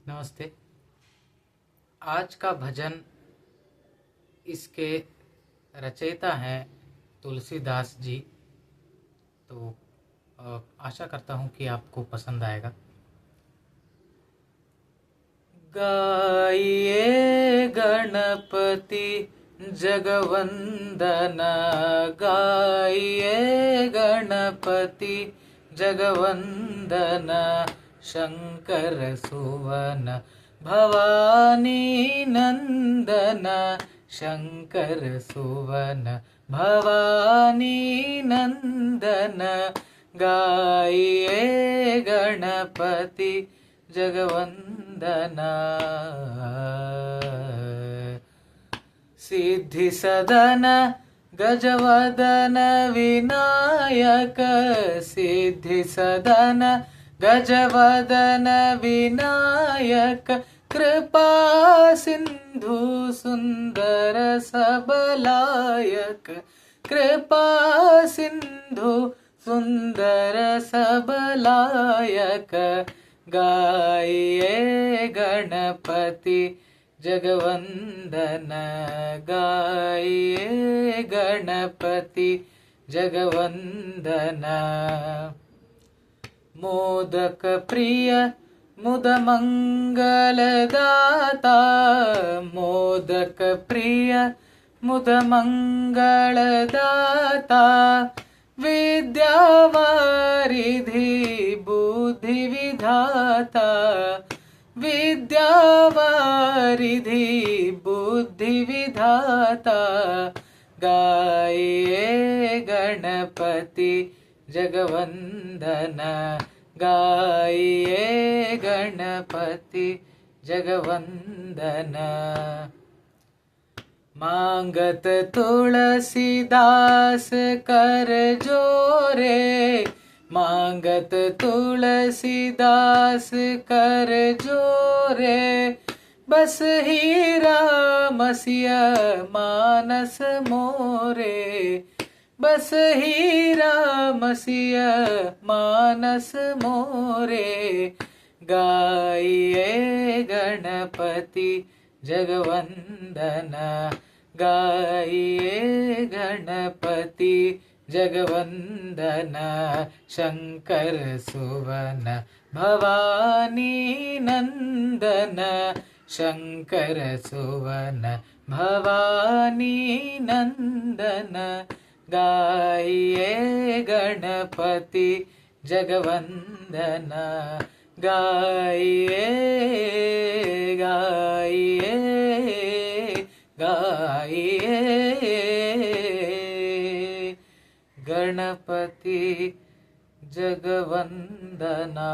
नमस्ते। आज का भजन इसके रचयिता हैं तुलसीदास जी। तो आशा करता हूँ कि आपको पसंद आएगा। गाइए गणपति जगवंदना, गाइए गणपति जगवंदना, शंकर सुवन भवानी नंदन, शंकर सुवन भवानी नंदन, गाइए गणपति जगवंदना। सिद्धि सदन गजवदन विनायक, सिद्धि सदन गजवदन विनायक, कृपा सिंधु सुंदर सबलायक, कृपा सिंधु सुंदर सबलायक, गाइए गणपति जगवंदन, गाइए गणपति जगवंदन। मोदक प्रिय मुद मंगलदाता, मोदक प्रिय मुद मंगलदाता, विद्यावारिधि बुद्धि विधाता, विद्यावारिधि बुद्धि विधाता, गाइए गणपति जगवंदन, गाइए गणपति जगवंदन। मांगत तुलसीदास कर जोरे, मांगत तुलसीदास कर जोरे, बस ही राम सिय मानस मोरे, बस ही राम सिय मानस मोरे, गाइए गणपति जगवंदन, गाइए गणपति जगवंदन, शंकर सुवन भवानी नंदन, शंकर सुवन भवानी नंदन, गाइए गणपति जगवंदन, गाइए गाइए गाइए गणपति जगवंदना।